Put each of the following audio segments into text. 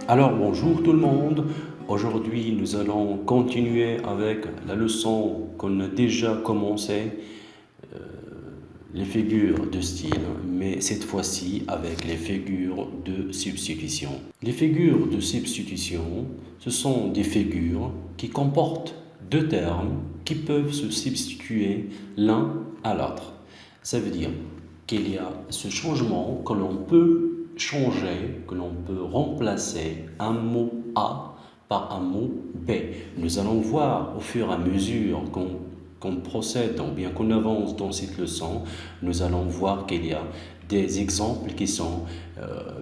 Alors bonjour tout le monde, aujourd'hui nous allons continuer avec la leçon qu'on a déjà commencé, les figures de style, mais cette fois-ci avec les figures de substitution. Les figures de substitution, ce sont des figures qui comportent deux termes qui peuvent se substituer l'un à l'autre. Ça veut dire qu'il y a ce changement que l'on peut changer, que l'on peut remplacer un mot A par un mot B. Nous allons voir au fur et à mesure qu'on procède ou bien qu'on avance dans cette leçon, nous allons voir qu'il y a des exemples qui sont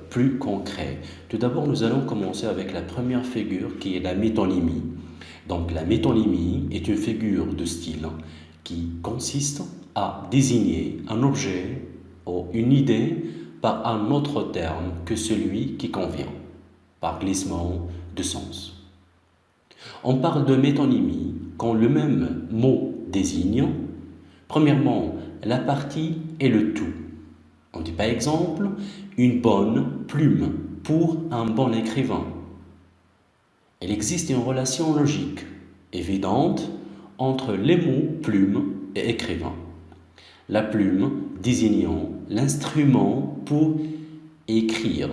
plus concrets. Tout d'abord, nous allons commencer avec la première figure qui est la métonymie. Donc la métonymie est une figure de style qui consiste à désigner un objet ou une idée par un autre terme que celui qui convient, par glissement de sens. On parle de métonymie quand le même mot désigne, premièrement, la partie et le tout. On dit par exemple une bonne plume pour un bon écrivain. Il existe une relation logique évidente entre les mots plume et écrivain. La plume désignant l'instrument pour écrire.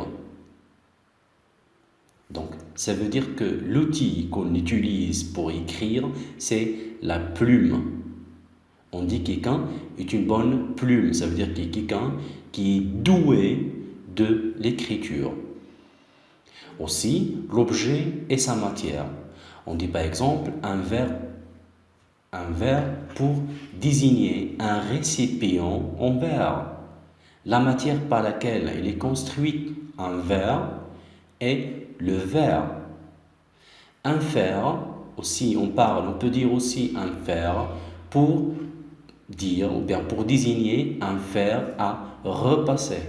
Donc, ça veut dire que l'outil qu'on utilise pour écrire, c'est la plume. On dit quelqu'un est une bonne plume, ça veut dire qu'il y a quelqu'un qui est doué de l'écriture. Aussi, l'objet et sa matière. On dit par exemple un verre pour désigner un récipient en verre. La matière par laquelle il est construit un verre est le verre. Un fer, aussi on peut dire aussi un fer pour dire ou bien pour désigner un fer à repasser.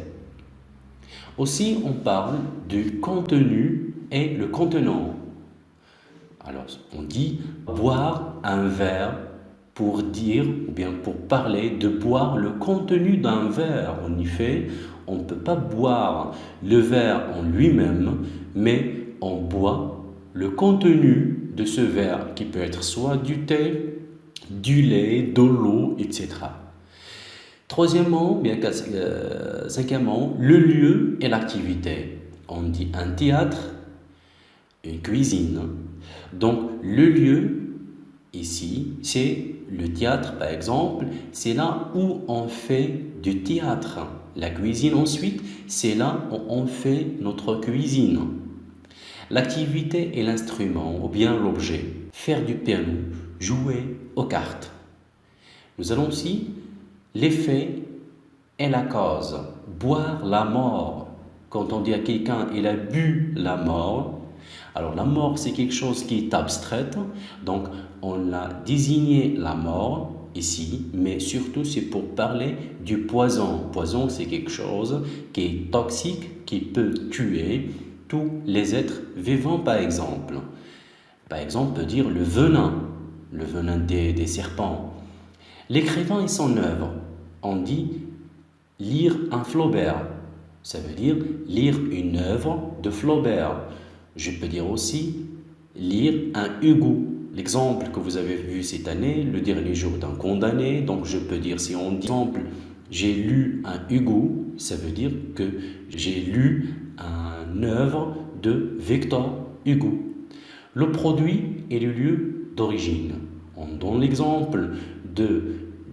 Aussi on parle du contenu et le contenant. Alors on dit boire un verre pour dire ou bien pour parler de boire le contenu d'un verre. En effet, on ne peut pas boire le verre en lui-même, mais on boit le contenu de ce verre qui peut être soit du thé, du lait, de l'eau, etc. Troisièmement, cinquièmement, le lieu et l'activité. On dit un théâtre, une cuisine. Donc le lieu ici, c'est le théâtre par exemple, c'est là où on fait du théâtre. La cuisine ensuite, c'est là où on fait notre cuisine. L'activité est l'instrument ou bien l'objet. Faire du piano, jouer aux cartes. Nous allons aussi l'effet et la cause. Boire la mort. Quand on dit à quelqu'un il a bu la mort, alors la mort c'est quelque chose qui est abstraite, donc on a désigné la mort ici, mais surtout c'est pour parler du poison. Poison c'est quelque chose qui est toxique, qui peut tuer tous les êtres vivants par exemple. Par exemple on peut dire le venin des serpents. L'écrivain et son œuvre, on dit lire un Flaubert, ça veut dire lire une œuvre de Flaubert. Je peux dire aussi lire un Hugo. L'exemple que vous avez vu cette année, le dernier jour d'un condamné. Donc je peux dire, si on dit exemple, j'ai lu un Hugo, ça veut dire que j'ai lu une œuvre de Victor Hugo. Le produit est le lieu d'origine. On donne l'exemple de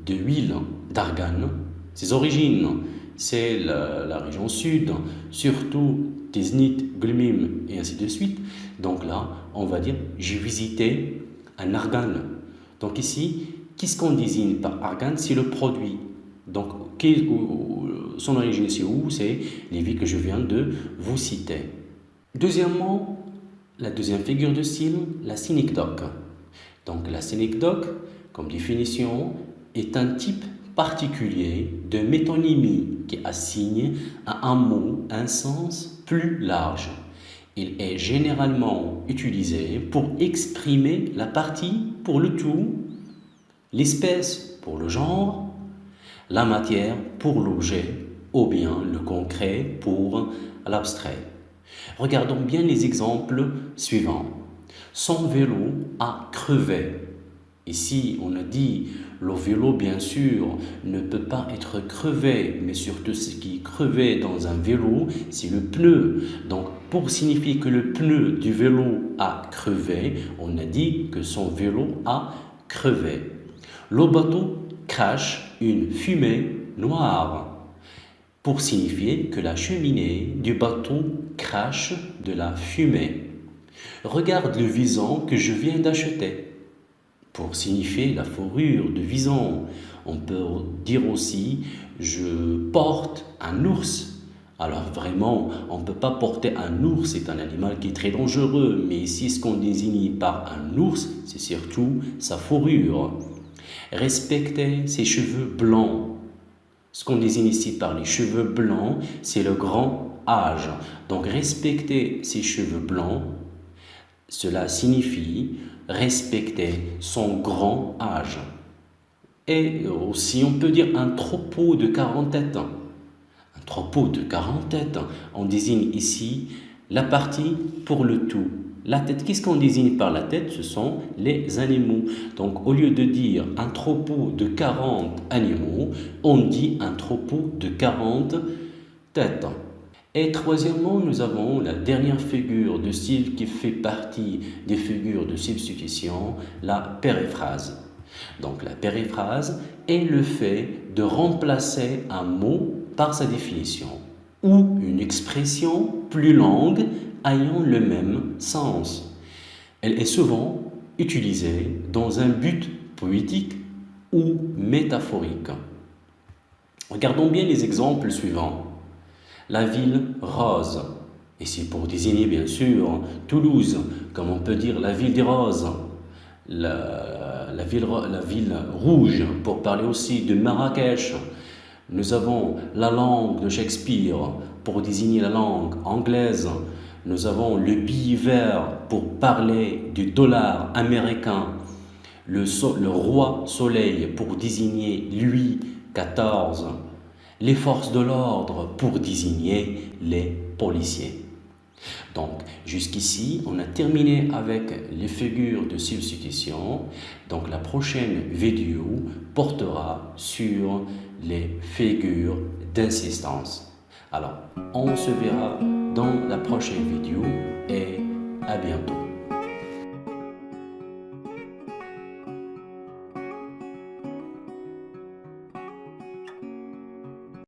l'huile d'argan. Ses origines, c'est la région sud, surtout Tiznit, Glumim et ainsi de suite. Donc là, on va dire j'ai visité un argan. Donc ici, qu'est-ce qu'on désigne par argan? C'est le produit. Donc son origine c'est où? C'est les villes que je viens de vous citer. Deuxièmement, la deuxième figure de style, la synecdoque. Donc la synecdoque, comme définition, est un type particulier de métonymie qui assigne à un mot un sens plus large. Il est généralement utilisé pour exprimer la partie pour le tout, l'espèce pour le genre, la matière pour l'objet ou bien le concret pour l'abstrait. Regardons bien les exemples suivants. Son vélo a crevé. Ici, on a dit, le vélo, bien sûr, ne peut pas être crevé, mais surtout ce qui est crevé dans un vélo, c'est le pneu. Donc, pour signifier que le pneu du vélo a crevé, on a dit que son vélo a crevé. Le bateau crache une fumée noire, pour signifier que la cheminée du bateau crache de la fumée. Regarde le vison que je viens d'acheter. Pour signifier la fourrure de vison. On peut dire aussi je porte un ours. Alors vraiment, on ne peut pas porter un ours, c'est un animal qui est très dangereux. Mais ici, ce qu'on désigne par un ours, c'est surtout sa fourrure. Respecter ses cheveux blancs. Ce qu'on désigne ici par les cheveux blancs, c'est le grand âge. Donc respecter ses cheveux blancs, cela signifie respecter son grand âge. Et aussi, on peut dire un troupeau de 40 têtes. Un troupeau de 40 têtes, on désigne ici la partie pour le tout. La tête, qu'est-ce qu'on désigne par la tête? Ce sont les animaux. Donc, au lieu de dire un troupeau de 40 animaux, on dit un troupeau de 40 têtes. Et troisièmement, nous avons la dernière figure de style qui fait partie des figures de substitution, la périphrase. Donc la périphrase est le fait de remplacer un mot par sa définition ou une expression plus longue ayant le même sens. Elle est souvent utilisée dans un but poétique ou métaphorique. Regardons bien les exemples suivants. La ville rose, et c'est pour désigner bien sûr Toulouse, comme on peut dire la ville des roses. La ville rouge, pour parler aussi de Marrakech. Nous avons la langue de Shakespeare, pour désigner la langue anglaise. Nous avons le billet vert, pour parler du dollar américain. Le roi soleil, pour désigner Louis XIV. Les forces de l'ordre pour désigner les policiers. Donc, jusqu'ici, on a terminé avec les figures de substitution. Donc, la prochaine vidéo portera sur les figures d'insistance. Alors, on se verra dans la prochaine vidéo et à bientôt.